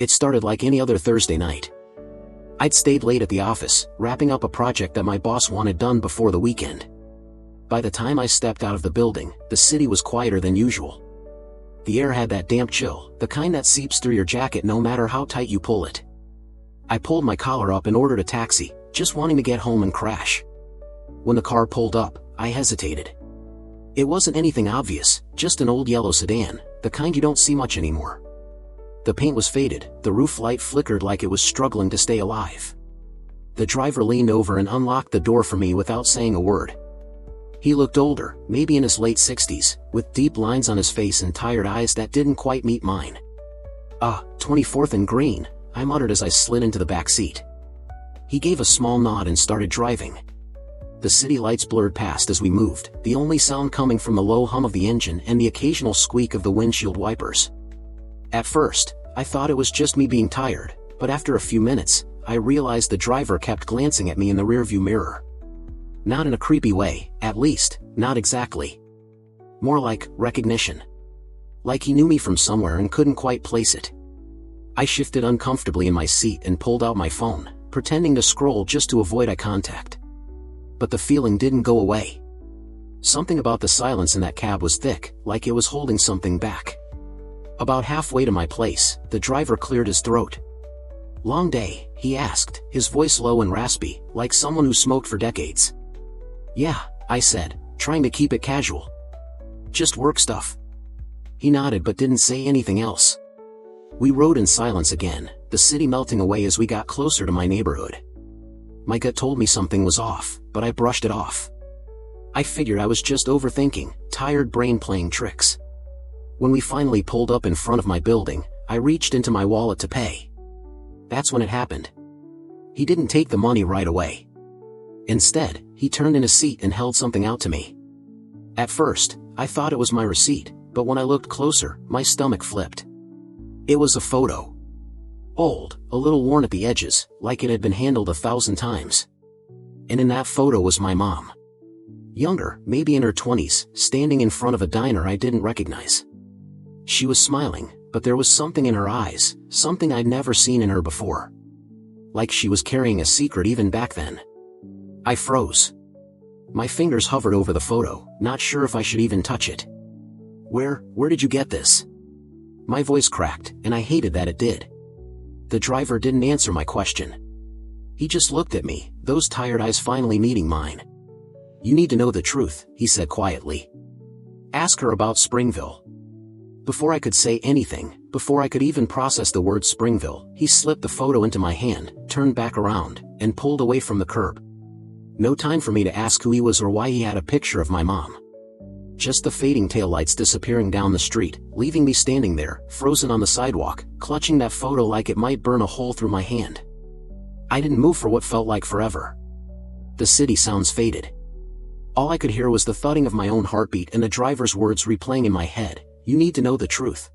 It started like any other Thursday night. I'd stayed late at the office, wrapping up a project that my boss wanted done before the weekend. By the time I stepped out of the building, the city was quieter than usual. The air had that damp chill, the kind that seeps through your jacket no matter how tight you pull it. I pulled my collar up and ordered a taxi, just wanting to get home and crash. When the car pulled up, I hesitated. It wasn't anything obvious, just an old yellow sedan, the kind you don't see much anymore. The paint was faded, the roof light flickered like it was struggling to stay alive. The driver leaned over and unlocked the door for me without saying a word. He looked older, maybe in his late 60s, with deep lines on his face and tired eyes that didn't quite meet mine. 24th and Green, I muttered as I slid into the back seat. He gave a small nod and started driving. The city lights blurred past as we moved, the only sound coming from the low hum of the engine and the occasional squeak of the windshield wipers. At first, I thought it was just me being tired, but after a few minutes, I realized the driver kept glancing at me in the rearview mirror. Not in a creepy way, at least, not exactly. More like recognition. Like he knew me from somewhere and couldn't quite place it. I shifted uncomfortably in my seat and pulled out my phone, pretending to scroll just to avoid eye contact. But the feeling didn't go away. Something about the silence in that cab was thick, like it was holding something back. About halfway to my place, the driver cleared his throat. "Long day?" he asked, his voice low and raspy, like someone who smoked for decades. "Yeah," I said, trying to keep it casual. "Just work stuff." He nodded but didn't say anything else. We rode in silence again, the city melting away as we got closer to my neighborhood. My gut told me something was off, but I brushed it off. I figured I was just overthinking, tired brain playing tricks. When we finally pulled up in front of my building, I reached into my wallet to pay. That's when it happened. He didn't take the money right away. Instead, he turned in his seat and held something out to me. At first, I thought it was my receipt, but when I looked closer, my stomach flipped. It was a photo. Old, a little worn at the edges, like it had been handled 1,000 times. And in that photo was my mom. Younger, maybe in her 20s, standing in front of a diner I didn't recognize. She was smiling, but there was something in her eyes, something I'd never seen in her before. Like she was carrying a secret even back then. I froze. My fingers hovered over the photo, not sure if I should even touch it. Where did you get this?" My voice cracked, and I hated that it did. The driver didn't answer my question. He just looked at me, those tired eyes finally meeting mine. "You need to know the truth," he said quietly. "Ask her about Springville." Before I could say anything, before I could even process the word Springville, he slipped the photo into my hand, turned back around, and pulled away from the curb. No time for me to ask who he was or why he had a picture of my mom. Just the fading taillights disappearing down the street, leaving me standing there, frozen on the sidewalk, clutching that photo like it might burn a hole through my hand. I didn't move for what felt like forever. The city sounds faded. All I could hear was the thudding of my own heartbeat and the driver's words replaying in my head, "You need to know the truth."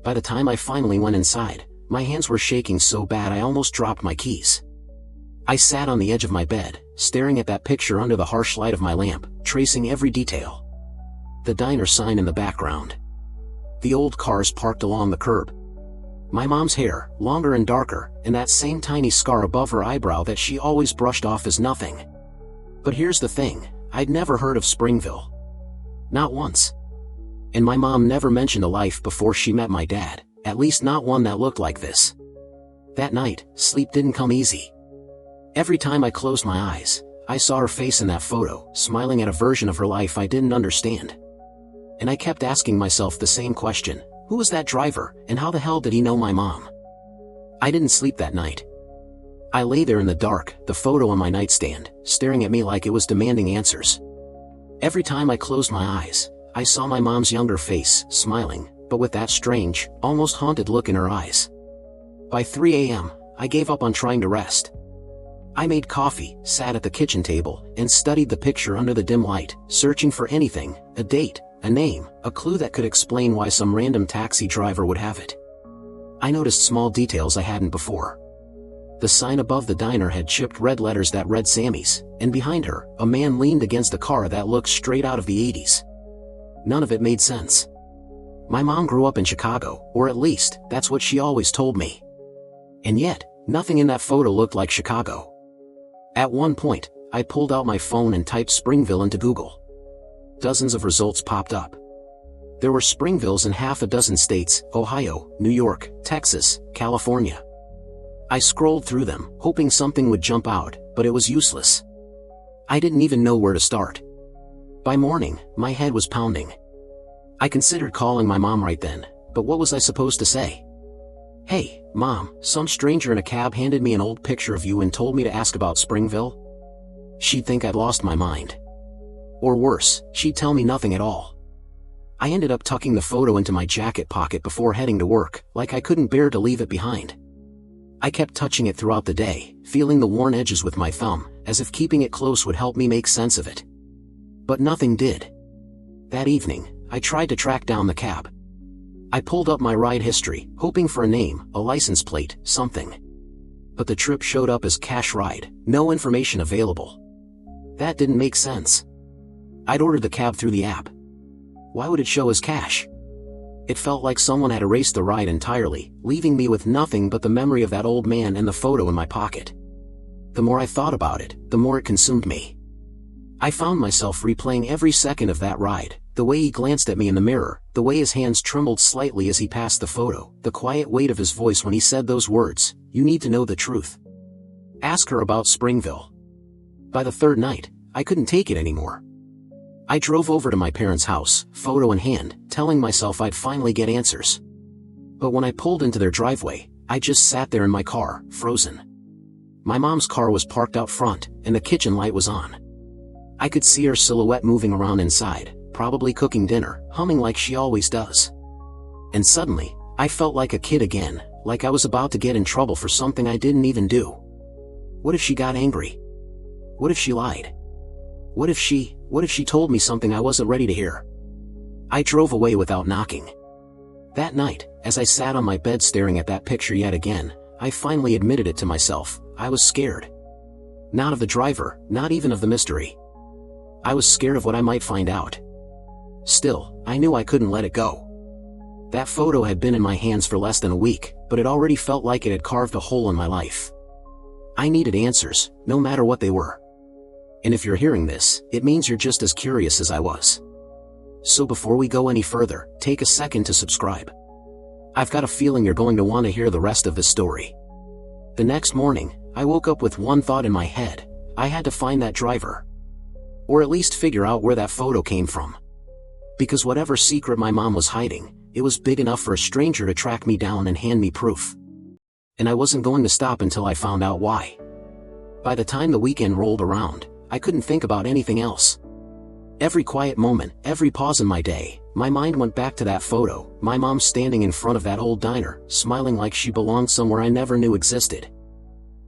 By the time I finally went inside, my hands were shaking so bad I almost dropped my keys. I sat on the edge of my bed, staring at that picture under the harsh light of my lamp, tracing every detail. The diner sign in the background. The old cars parked along the curb. My mom's hair, longer and darker, and that same tiny scar above her eyebrow that she always brushed off as nothing. But here's the thing, I'd never heard of Springville. Not once. And my mom never mentioned a life before she met my dad, at least not one that looked like this. That night, sleep didn't come easy. Every time I closed my eyes, I saw her face in that photo, smiling at a version of her life I didn't understand. And I kept asking myself the same question, who was that driver, and how the hell did he know my mom? I didn't sleep that night. I lay there in the dark, the photo on my nightstand, staring at me like it was demanding answers. Every time I closed my eyes, I saw my mom's younger face, smiling, but with that strange, almost haunted look in her eyes. By 3 a.m., I gave up on trying to rest. I made coffee, sat at the kitchen table, and studied the picture under the dim light, searching for anything, a date, a name, a clue that could explain why some random taxi driver would have it. I noticed small details I hadn't before. The sign above the diner had chipped red letters that read Sammy's, and behind her, a man leaned against a car that looked straight out of the 80s. None of it made sense. My mom grew up in Chicago, or at least, that's what she always told me. And yet, nothing in that photo looked like Chicago. At one point, I pulled out my phone and typed Springville into Google. Dozens of results popped up. There were Springvilles in half a dozen states: Ohio, New York, Texas, California. I scrolled through them, hoping something would jump out, but it was useless. I didn't even know where to start. By morning, my head was pounding. I considered calling my mom right then, but what was I supposed to say? "Hey, Mom, some stranger in a cab handed me an old picture of you and told me to ask about Springville?" She'd think I'd lost my mind. Or worse, she'd tell me nothing at all. I ended up tucking the photo into my jacket pocket before heading to work, like I couldn't bear to leave it behind. I kept touching it throughout the day, feeling the worn edges with my thumb, as if keeping it close would help me make sense of it. But nothing did. That evening, I tried to track down the cab. I pulled up my ride history, hoping for a name, a license plate, something. But the trip showed up as cash ride, no information available. That didn't make sense. I'd ordered the cab through the app. Why would it show as cash? It felt like someone had erased the ride entirely, leaving me with nothing but the memory of that old man and the photo in my pocket. The more I thought about it, the more it consumed me. I found myself replaying every second of that ride, the way he glanced at me in the mirror, the way his hands trembled slightly as he passed the photo, the quiet weight of his voice when he said those words, "You need to know the truth. Ask her about Springville." By the third night, I couldn't take it anymore. I drove over to my parents' house, photo in hand, telling myself I'd finally get answers. But when I pulled into their driveway, I just sat there in my car, frozen. My mom's car was parked out front, and the kitchen light was on. I could see her silhouette moving around inside, probably cooking dinner, humming like she always does. And suddenly, I felt like a kid again, like I was about to get in trouble for something I didn't even do. What if she got angry? What if she lied? What if she told me something I wasn't ready to hear? I drove away without knocking. That night, as I sat on my bed staring at that picture yet again, I finally admitted it to myself. I was scared. Not of the driver, not even of the mystery. I was scared of what I might find out. Still, I knew I couldn't let it go. That photo had been in my hands for less than a week, but it already felt like it had carved a hole in my life. I needed answers, no matter what they were. And if you're hearing this, it means you're just as curious as I was. So before we go any further, take a second to subscribe. I've got a feeling you're going to want to hear the rest of this story. The next morning, I woke up with one thought in my head: I had to find that driver. Or at least figure out where that photo came from. Because whatever secret my mom was hiding, it was big enough for a stranger to track me down and hand me proof. And I wasn't going to stop until I found out why. By the time the weekend rolled around, I couldn't think about anything else. Every quiet moment, every pause in my day, my mind went back to that photo, my mom standing in front of that old diner, smiling like she belonged somewhere I never knew existed.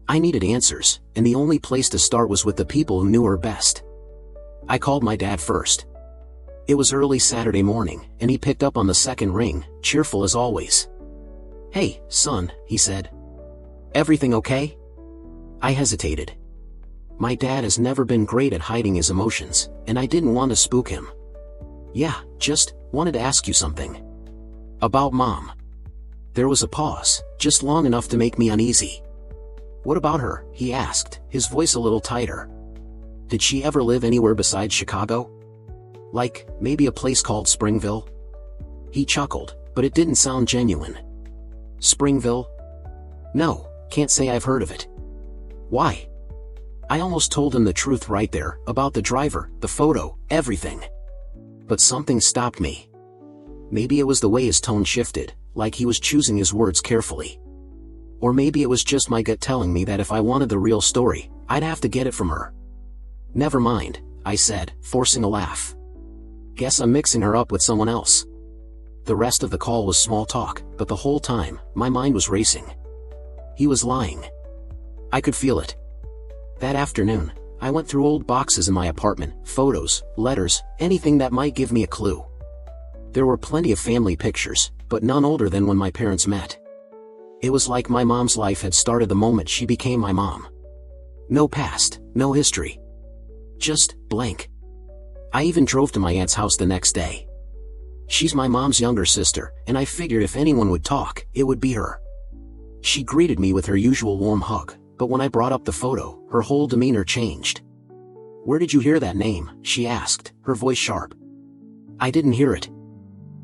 I needed answers, and the only place to start was with the people who knew her best. I called my dad first. It was early Saturday morning, and he picked up on the second ring, cheerful as always. "Hey, son," he said. "Everything okay?" I hesitated. My dad has never been great at hiding his emotions, and I didn't want to spook him. "Yeah, just wanted to ask you something. About Mom." There was a pause, just long enough to make me uneasy. "What about her?" he asked, his voice a little tighter. "Did she ever live anywhere besides Chicago? Like, maybe a place called Springville?" He chuckled, but it didn't sound genuine. "Springville? No, can't say I've heard of it." "Why?" I almost told him the truth right there, about the driver, the photo, everything. But something stopped me. Maybe it was the way his tone shifted, like he was choosing his words carefully. Or maybe it was just my gut telling me that if I wanted the real story, I'd have to get it from her. "Never mind," I said, forcing a laugh. "Guess I'm mixing her up with someone else." The rest of the call was small talk, but the whole time, my mind was racing. He was lying. I could feel it. That afternoon, I went through old boxes in my apartment, photos, letters, anything that might give me a clue. There were plenty of family pictures, but none older than when my parents met. It was like my mom's life had started the moment she became my mom. No past, no history. Just blank. I even drove to my aunt's house the next day. She's my mom's younger sister, and I figured if anyone would talk, it would be her. She greeted me with her usual warm hug, but when I brought up the photo, her whole demeanor changed. "Where did you hear that name?" she asked, her voice sharp. "I didn't hear it.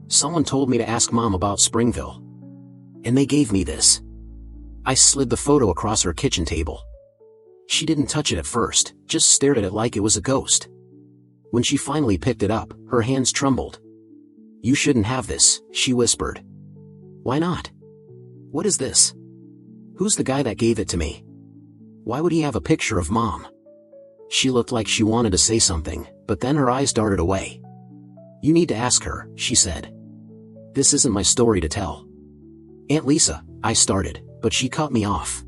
Someone told me to ask Mom about Springville. And they gave me this." I slid the photo across her kitchen table. She didn't touch it at first, just stared at it like it was a ghost. When she finally picked it up, her hands trembled. "You shouldn't have this," she whispered. "Why not? What is this? Who's the guy that gave it to me? Why would he have a picture of Mom?" She looked like she wanted to say something, but then her eyes darted away. "You need to ask her," she said. "This isn't my story to tell." "Aunt Lisa," I started, but she cut me off.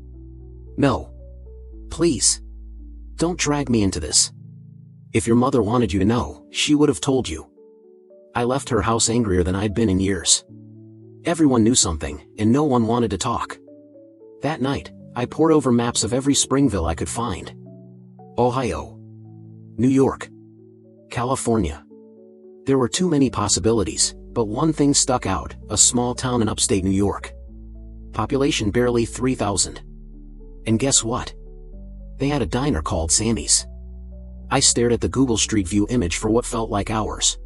"No. Please. Don't drag me into this. If your mother wanted you to know, she would have told you." I left her house angrier than I'd been in years. Everyone knew something, and no one wanted to talk. That night, I pored over maps of every Springville I could find. Ohio. New York. California. There were too many possibilities, but one thing stuck out: a small town in upstate New York. Population barely 3,000. And guess what? They had a diner called Sammy's. I stared at the Google Street View image for what felt like hours.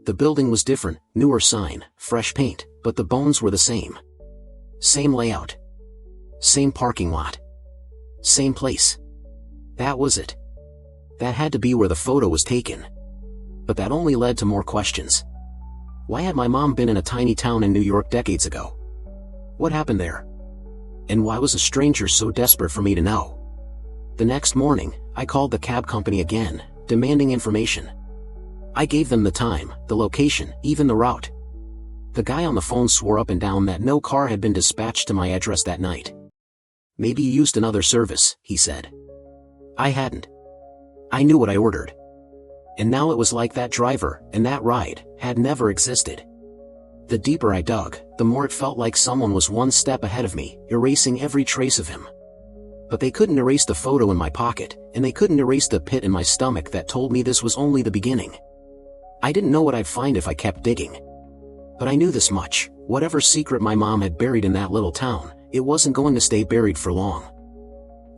The building was different, newer sign, fresh paint, but the bones were the same. Same layout. Same parking lot. Same place. That was it. That had to be where the photo was taken. But that only led to more questions. Why had my mom been in a tiny town in New York decades ago? What happened there? And why was a stranger so desperate for me to know? The next morning, I called the cab company again, demanding information. I gave them the time, the location, even the route. The guy on the phone swore up and down that no car had been dispatched to my address that night. "Maybe you used another service," he said. I hadn't. I knew what I ordered. And now it was like that driver, and that ride, had never existed. The deeper I dug, the more it felt like someone was one step ahead of me, erasing every trace of him. But they couldn't erase the photo in my pocket, and they couldn't erase the pit in my stomach that told me this was only the beginning. I didn't know what I'd find if I kept digging. But I knew this much: whatever secret my mom had buried in that little town, it wasn't going to stay buried for long.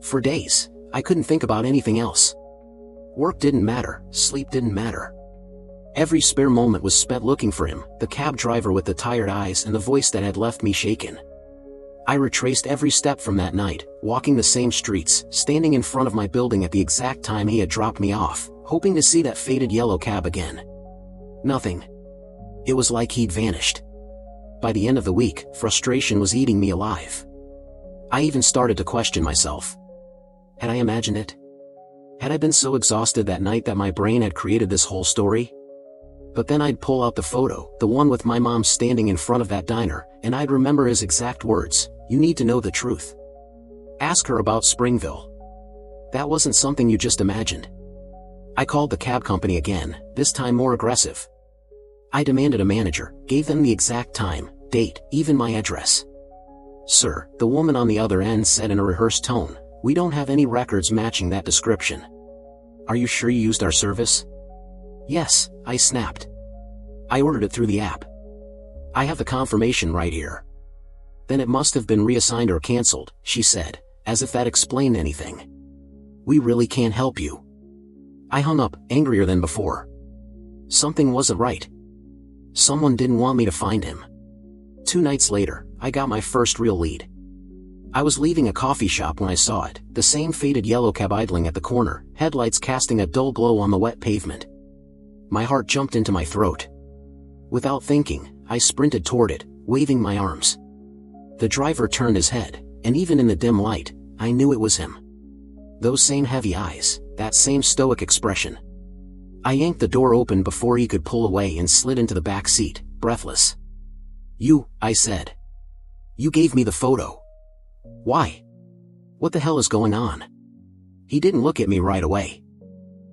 For days, I couldn't think about anything else. Work didn't matter, sleep didn't matter. Every spare moment was spent looking for him, the cab driver with the tired eyes and the voice that had left me shaken. I retraced every step from that night, walking the same streets, standing in front of my building at the exact time he had dropped me off, hoping to see that faded yellow cab again. Nothing. It was like he'd vanished. By the end of the week, frustration was eating me alive. I even started to question myself. Had I imagined it? Had I been so exhausted that night that my brain had created this whole story? But then I'd pull out the photo, the one with my mom standing in front of that diner, and I'd remember his exact words: "You need to know the truth. Ask her about Springville." That wasn't something you just imagined. I called the cab company again, this time more aggressive. I demanded a manager, gave them the exact time, date, even my address. "Sir," the woman on the other end said in a rehearsed tone, "we don't have any records matching that description." "Are you sure you used our service?" "Yes," I snapped. "I ordered it through the app. I have the confirmation right here." "Then it must have been reassigned or canceled," she said, as if that explained anything. "We really can't help you." I hung up, angrier than before. Something wasn't right. Someone didn't want me to find him. 2 nights later, I got my first real lead. I was leaving a coffee shop when I saw it, the same faded yellow cab idling at the corner, headlights casting a dull glow on the wet pavement. My heart jumped into my throat. Without thinking, I sprinted toward it, waving my arms. The driver turned his head, and even in the dim light, I knew it was him. Those same heavy eyes, that same stoic expression. I yanked the door open before he could pull away and slid into the back seat, breathless. "You," I said. "You gave me the photo. Why? What the hell is going on?" He didn't look at me right away.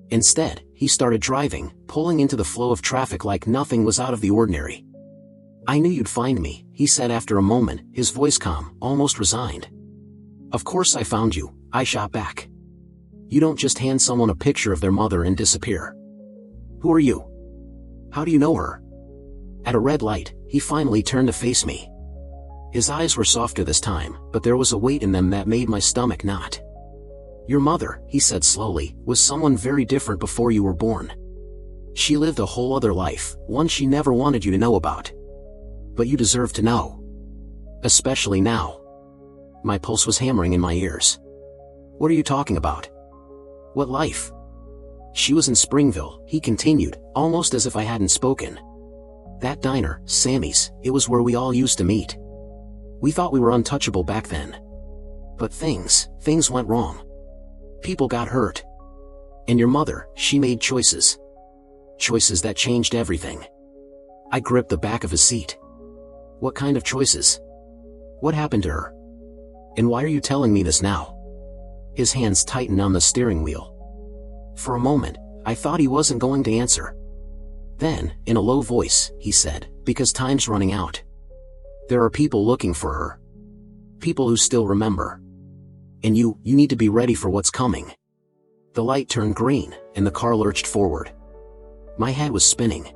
Instead, he started driving, pulling into the flow of traffic like nothing was out of the ordinary. "I knew you'd find me," he said after a moment, his voice calm, almost resigned. "Of course I found you," I shot back. "You don't just hand someone a picture of their mother and disappear. Who are you? How do you know her?" At a red light, he finally turned to face me. His eyes were softer this time, but there was a weight in them that made my stomach knot. Your mother, he said slowly, was someone very different before you were born. She lived a whole other life, one she never wanted you to know about. But you deserve to know. Especially now. My pulse was hammering in my ears. What are you talking about? What life? She was in Springville, he continued, almost as if I hadn't spoken. That diner, Sammy's, it was where we all used to meet. We thought we were untouchable back then. But things went wrong. People got hurt. And your mother, she made choices. Choices that changed everything. I gripped the back of his seat. What kind of choices? What happened to her? And why are you telling me this now? His hands tightened on the steering wheel. For a moment, I thought he wasn't going to answer. Then, in a low voice, he said, because time's running out. There are people looking for her. People who still remember. And you need to be ready for what's coming. The light turned green, and the car lurched forward. My head was spinning.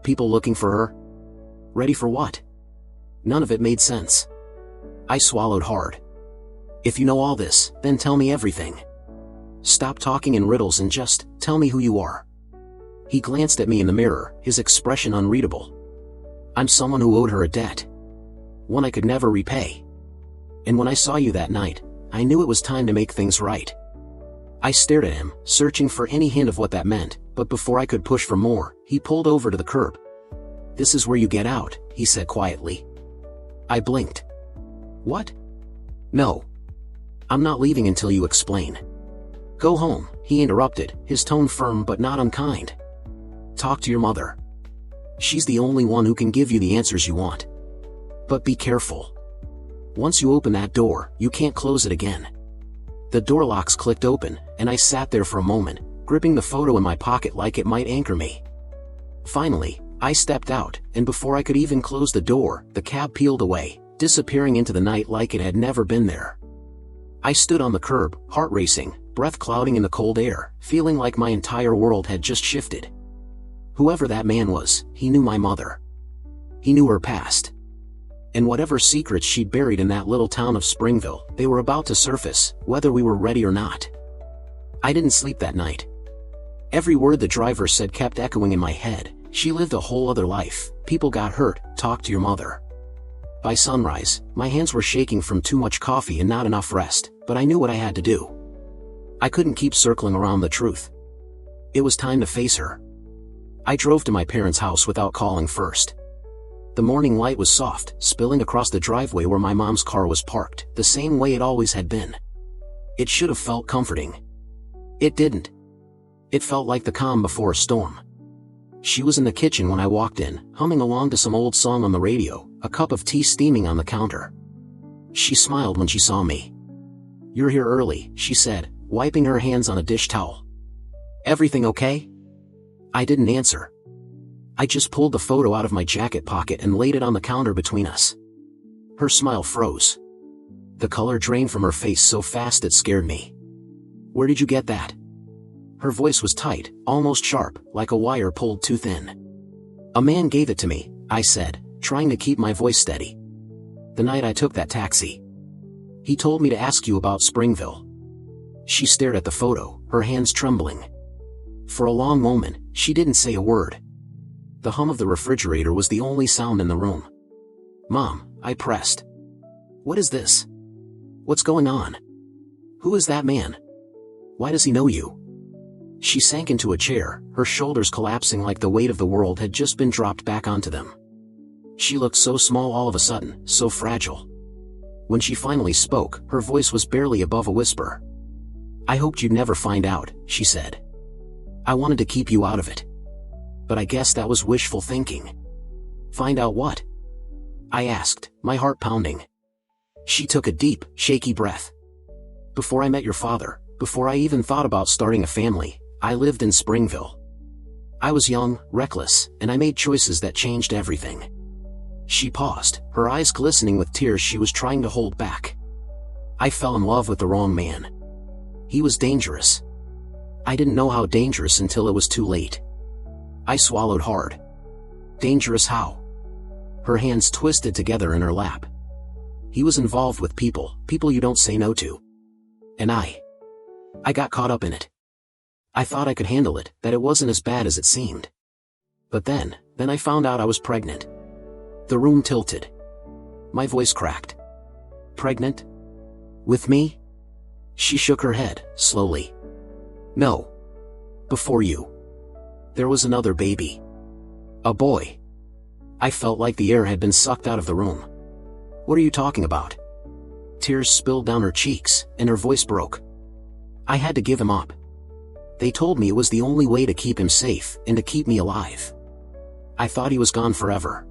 People looking for her? Ready for what? None of it made sense. I swallowed hard. If you know all this, then tell me everything. Stop talking in riddles and just tell me who you are. He glanced at me in the mirror, his expression unreadable. I'm someone who owed her a debt. One I could never repay. And when I saw you that night, I knew it was time to make things right. I stared at him, searching for any hint of what that meant, but before I could push for more, he pulled over to the curb. This is where you get out, he said quietly. I blinked. What? No. I'm not leaving until you explain. Go home, he interrupted, his tone firm but not unkind. Talk to your mother. She's the only one who can give you the answers you want. But be careful. Once you open that door, you can't close it again. The door locks clicked open, and I sat there for a moment, gripping the photo in my pocket like it might anchor me. Finally, I stepped out, and before I could even close the door, the cab peeled away, disappearing into the night like it had never been there. I stood on the curb, heart racing, breath clouding in the cold air, feeling like my entire world had just shifted. Whoever that man was, he knew my mother. He knew her past. And whatever secrets she'd buried in that little town of Springville, they were about to surface, whether we were ready or not. I didn't sleep that night. Every word the driver said kept echoing in my head. She lived a whole other life. People got hurt. Talk to your mother. By sunrise, my hands were shaking from too much coffee and not enough rest, but I knew what I had to do. I couldn't keep circling around the truth. It was time to face her. I drove to my parents' house without calling first. The morning light was soft, spilling across the driveway where my mom's car was parked, the same way it always had been. It should have felt comforting. It didn't. It felt like the calm before a storm. She was in the kitchen when I walked in, humming along to some old song on the radio, a cup of tea steaming on the counter. She smiled when she saw me. You're here early, she said, wiping her hands on a dish towel. Everything okay? I didn't answer. I just pulled the photo out of my jacket pocket and laid it on the counter between us. Her smile froze. The color drained from her face so fast it scared me. Where did you get that? Her voice was tight, almost sharp, like a wire pulled too thin. A man gave it to me, I said, trying to keep my voice steady. The night I took that taxi. He told me to ask you about Springville. She stared at the photo, her hands trembling. For a long moment, she didn't say a word. The hum of the refrigerator was the only sound in the room. Mom, I pressed. What is this? What's going on? Who is that man? Why does he know you? She sank into a chair, her shoulders collapsing like the weight of the world had just been dropped back onto them. She looked so small all of a sudden, so fragile. When she finally spoke, her voice was barely above a whisper. I hoped you'd never find out, she said. I wanted to keep you out of it. But I guess that was wishful thinking. Find out what? I asked, my heart pounding. She took a deep, shaky breath. Before I met your father, before I even thought about starting a family, I lived in Springville. I was young, reckless, and I made choices that changed everything. She paused, her eyes glistening with tears she was trying to hold back. I fell in love with the wrong man. He was dangerous. I didn't know how dangerous until it was too late. I swallowed hard. Dangerous how? Her hands twisted together in her lap. He was involved with people you don't say no to. And I got caught up in it. I thought I could handle it, that it wasn't as bad as it seemed. But then I found out I was pregnant. The room tilted. My voice cracked. Pregnant? With me? She shook her head, slowly. No. Before you. There was another baby. A boy. I felt like the air had been sucked out of the room. What are you talking about? Tears spilled down her cheeks, and her voice broke. I had to give him up. They told me it was the only way to keep him safe and to keep me alive. I thought he was gone forever.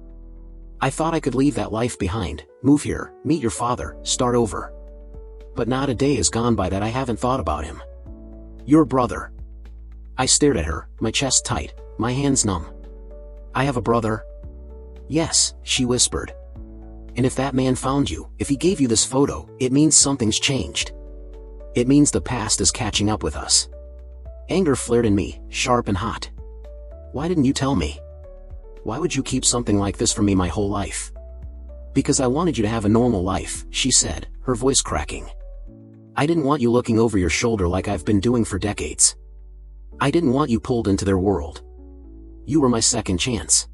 I thought I could leave that life behind, move here, meet your father, start over. But not a day has gone by that I haven't thought about him. Your brother. I stared at her, my chest tight, my hands numb. I have a brother? Yes, she whispered. And if that man found you, if he gave you this photo, it means something's changed. It means the past is catching up with us. Anger flared in me, sharp and hot. Why didn't you tell me? Why would you keep something like this from me my whole life? Because I wanted you to have a normal life, she said, her voice cracking. I didn't want you looking over your shoulder like I've been doing for decades. I didn't want you pulled into their world. You were my second chance.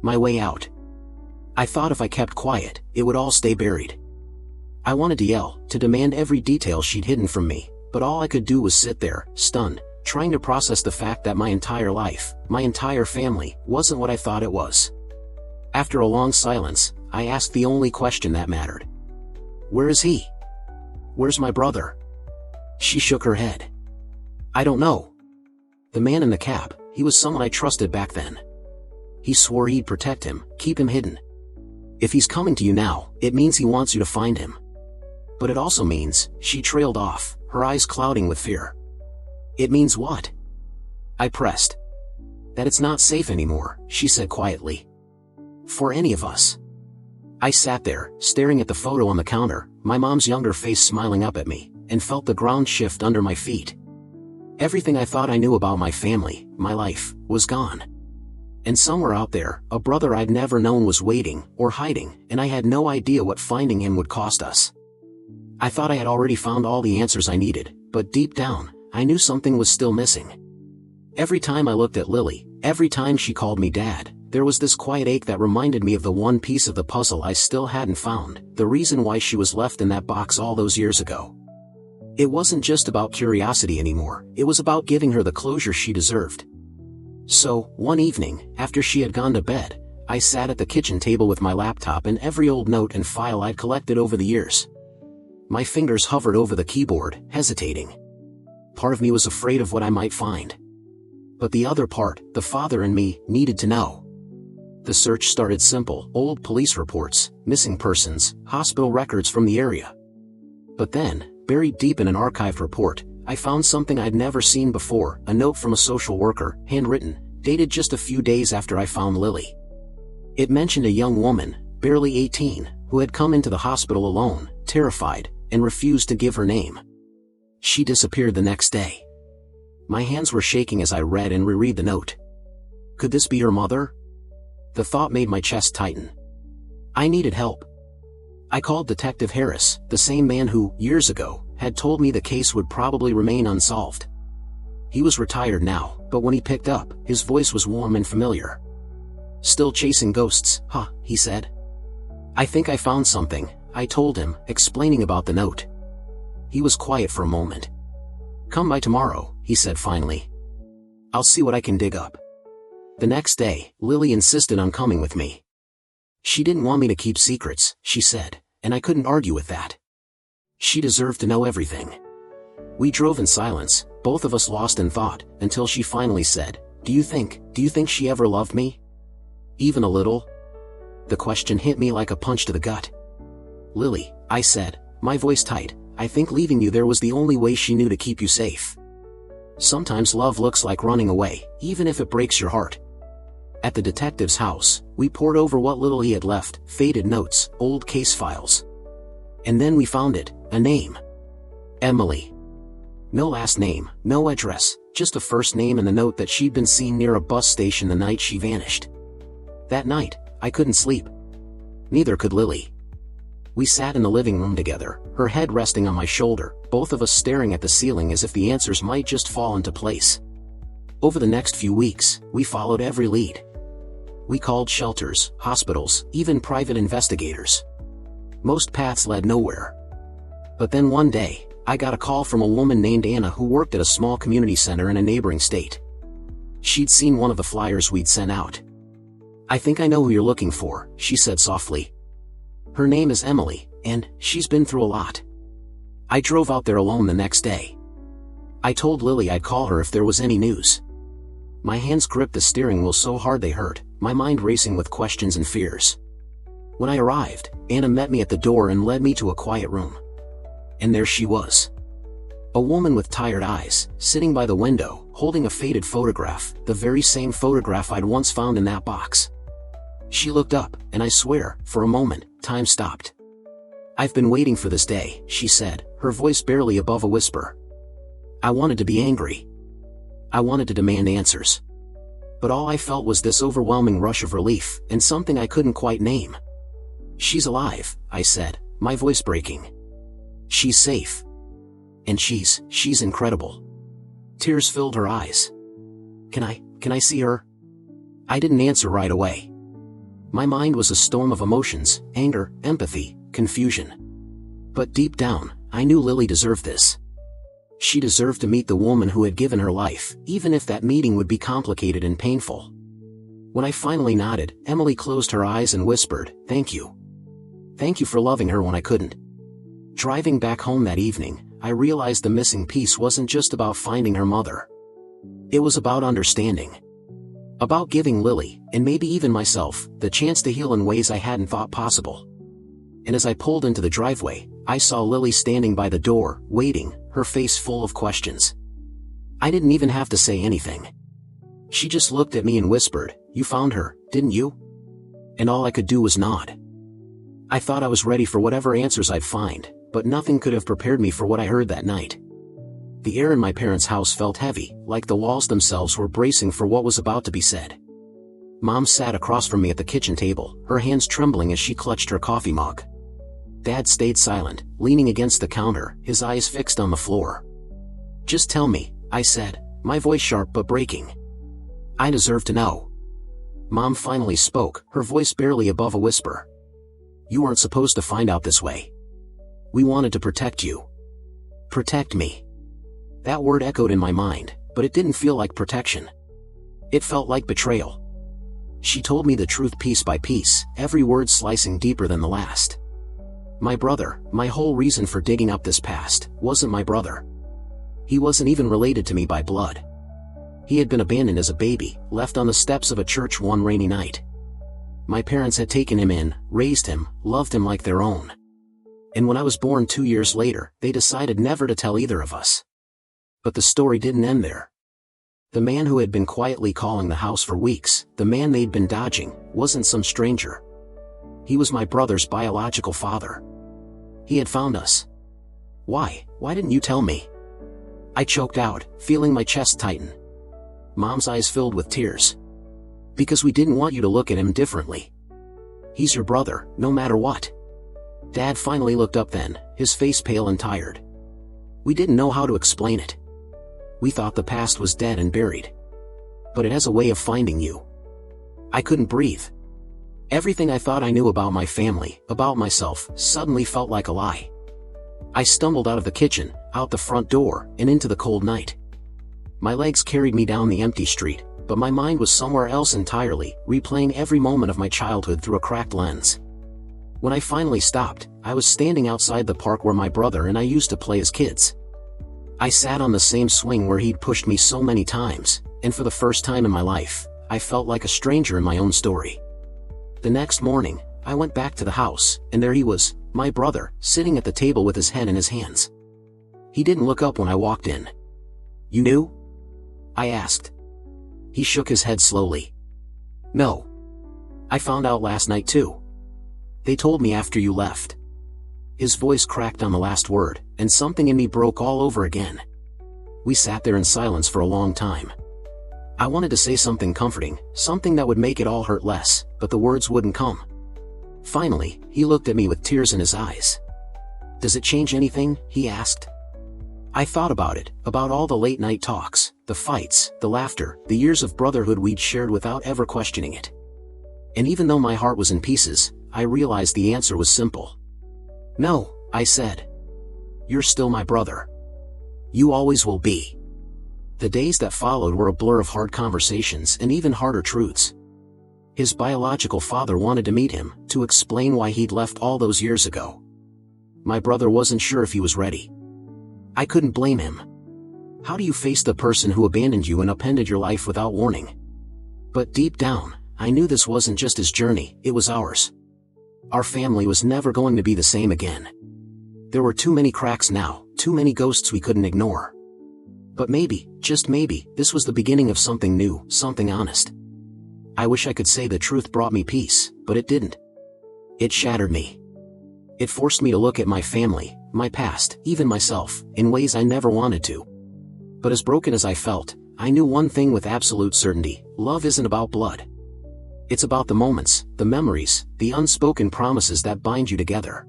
My way out. I thought if I kept quiet, it would all stay buried. I wanted to yell, to demand every detail she'd hidden from me, but all I could do was sit there, stunned, trying to process the fact that my entire life, my entire family, wasn't what I thought it was. After a long silence, I asked the only question that mattered. Where is he? Where's my brother? She shook her head. I don't know. The man in the cap, he was someone I trusted back then. He swore he'd protect him, keep him hidden. If he's coming to you now, it means he wants you to find him. But it also means, she trailed off, her eyes clouding with fear. It means what? I pressed. That it's not safe anymore, she said quietly. For any of us. I sat there, staring at the photo on the counter, my mom's younger face smiling up at me, and felt the ground shift under my feet. Everything I thought I knew about my family, my life, was gone. And somewhere out there, a brother I'd never known was waiting, or hiding, and I had no idea what finding him would cost us. I thought I had already found all the answers I needed, but deep down, I knew something was still missing. Every time I looked at Lily, every time she called me Dad, there was this quiet ache that reminded me of the one piece of the puzzle I still hadn't found, the reason why she was left in that box all those years ago. It wasn't just about curiosity anymore, it was about giving her the closure she deserved. So, one evening, after she had gone to bed, I sat at the kitchen table with my laptop and every old note and file I'd collected over the years. My fingers hovered over the keyboard, hesitating. Part of me was afraid of what I might find. But the other part, the father in me, needed to know. The search started simple, old police reports, missing persons, hospital records from the area. But then, buried deep in an archived report, I found something I'd never seen before, a note from a social worker, handwritten, dated just a few days after I found Lily. It mentioned a young woman, barely 18, who had come into the hospital alone, terrified, and refused to give her name. She disappeared the next day. My hands were shaking as I read and reread the note. Could this be her mother? The thought made my chest tighten. I needed help. I called Detective Harris, the same man who, years ago, had told me the case would probably remain unsolved. He was retired now, but when he picked up, his voice was warm and familiar. Still chasing ghosts, huh, he said. I think I found something, I told him, explaining about the note. He was quiet for a moment. Come by tomorrow, he said finally. I'll see what I can dig up. The next day, Lily insisted on coming with me. She didn't want me to keep secrets, she said, and I couldn't argue with that. She deserved to know everything. We drove in silence, both of us lost in thought, until she finally said, Do you think she ever loved me? Even a little? The question hit me like a punch to the gut. Lily, I said, my voice tight, I think leaving you there was the only way she knew to keep you safe. Sometimes love looks like running away, even if it breaks your heart. At the detective's house, we pored over what little he had left, faded notes, old case files. And then we found it, a name. Emily. No last name, no address, just a first name and a note that she'd been seen near a bus station the night she vanished. That night, I couldn't sleep. Neither could Lily. We sat in the living room together, her head resting on my shoulder, both of us staring at the ceiling as if the answers might just fall into place. Over the next few weeks, we followed every lead. We called shelters, hospitals, even private investigators. Most paths led nowhere. But then one day, I got a call from a woman named Anna who worked at a small community center in a neighboring state. She'd seen one of the flyers we'd sent out. "I think I know who you're looking for," she said softly. "Her name is Emily, and she's been through a lot." I drove out there alone the next day. I told Lily I'd call her if there was any news. My hands gripped the steering wheel so hard they hurt, my mind racing with questions and fears. When I arrived, Anna met me at the door and led me to a quiet room. And there she was. A woman with tired eyes, sitting by the window, holding a faded photograph, the very same photograph I'd once found in that box. She looked up, and I swear, for a moment, time stopped. "I've been waiting for this day," she said, her voice barely above a whisper. I wanted to be angry. I wanted to demand answers. But all I felt was this overwhelming rush of relief, and something I couldn't quite name. "She's alive," I said, my voice breaking. "She's safe. And she's incredible." Tears filled her eyes. Can I see her?" I didn't answer right away. My mind was a storm of emotions, anger, empathy, confusion. But deep down, I knew Lily deserved this. She deserved to meet the woman who had given her life, even if that meeting would be complicated and painful. When I finally nodded, Emily closed her eyes and whispered, "Thank you. Thank you for loving her when I couldn't." Driving back home that evening, I realized the missing piece wasn't just about finding her mother. It was about understanding. About giving Lily, and maybe even myself, the chance to heal in ways I hadn't thought possible. And as I pulled into the driveway, I saw Lily standing by the door, waiting, her face full of questions. I didn't even have to say anything. She just looked at me and whispered, "You found her, didn't you?" And all I could do was nod. I thought I was ready for whatever answers I'd find, but nothing could have prepared me for what I heard that night. The air in my parents' house felt heavy, like the walls themselves were bracing for what was about to be said. Mom sat across from me at the kitchen table, her hands trembling as she clutched her coffee mug. Dad stayed silent, leaning against the counter, his eyes fixed on the floor. "Just tell me," I said, my voice sharp but breaking. "I deserve to know." Mom finally spoke, her voice barely above a whisper. "You weren't supposed to find out this way. We wanted to protect you." Protect me. That word echoed in my mind, but it didn't feel like protection. It felt like betrayal. She told me the truth piece by piece, every word slicing deeper than the last. My brother, my whole reason for digging up this past, wasn't my brother. He wasn't even related to me by blood. He had been abandoned as a baby, left on the steps of a church one rainy night. My parents had taken him in, raised him, loved him like their own. And when I was born 2 years later, they decided never to tell either of us. But the story didn't end there. The man who had been quietly calling the house for weeks, the man they'd been dodging, wasn't some stranger. He was my brother's biological father. He had found us. Why didn't you tell me?" I choked out, feeling my chest tighten. Mom's eyes filled with tears. "Because we didn't want you to look at him differently. He's your brother, no matter what." Dad finally looked up then, his face pale and tired. "We didn't know how to explain it. We thought the past was dead and buried. But it has a way of finding you." I couldn't breathe. Everything I thought I knew about my family, about myself, suddenly felt like a lie. I stumbled out of the kitchen, out the front door, and into the cold night. My legs carried me down the empty street, but my mind was somewhere else entirely, replaying every moment of my childhood through a cracked lens. When I finally stopped, I was standing outside the park where my brother and I used to play as kids. I sat on the same swing where he'd pushed me so many times, and for the first time in my life, I felt like a stranger in my own story. The next morning, I went back to the house, and there he was, my brother, sitting at the table with his head in his hands. He didn't look up when I walked in. "You knew?" I asked. He shook his head slowly. "No. I found out last night too. They told me after you left." His voice cracked on the last word, and something in me broke all over again. We sat there in silence for a long time. I wanted to say something comforting, something that would make it all hurt less, but the words wouldn't come. Finally, he looked at me with tears in his eyes. "Does it change anything?" he asked. I thought about it, about all the late-night talks, the fights, the laughter, the years of brotherhood we'd shared without ever questioning it. And even though my heart was in pieces, I realized the answer was simple. "No," I said. "You're still my brother. You always will be." The days that followed were a blur of hard conversations and even harder truths. His biological father wanted to meet him, to explain why he'd left all those years ago. My brother wasn't sure if he was ready. I couldn't blame him. How do you face the person who abandoned you and upended your life without warning? But deep down, I knew this wasn't just his journey, it was ours. Our family was never going to be the same again. There were too many cracks now, too many ghosts we couldn't ignore. But maybe, just maybe, this was the beginning of something new, something honest. I wish I could say the truth brought me peace, but it didn't. It shattered me. It forced me to look at my family, my past, even myself, in ways I never wanted to. But as broken as I felt, I knew one thing with absolute certainty: love isn't about blood. It's about the moments, the memories, the unspoken promises that bind you together.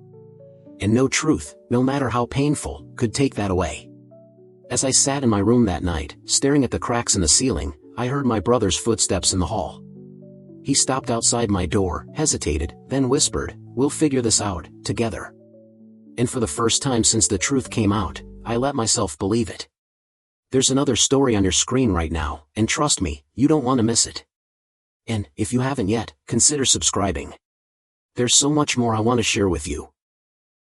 And no truth, no matter how painful, could take that away. As I sat in my room that night, staring at the cracks in the ceiling, I heard my brother's footsteps in the hall. He stopped outside my door, hesitated, then whispered, "We'll figure this out, together." And for the first time since the truth came out, I let myself believe it. There's another story on your screen right now, and trust me, you don't want to miss it. And, if you haven't yet, consider subscribing. There's so much more I want to share with you.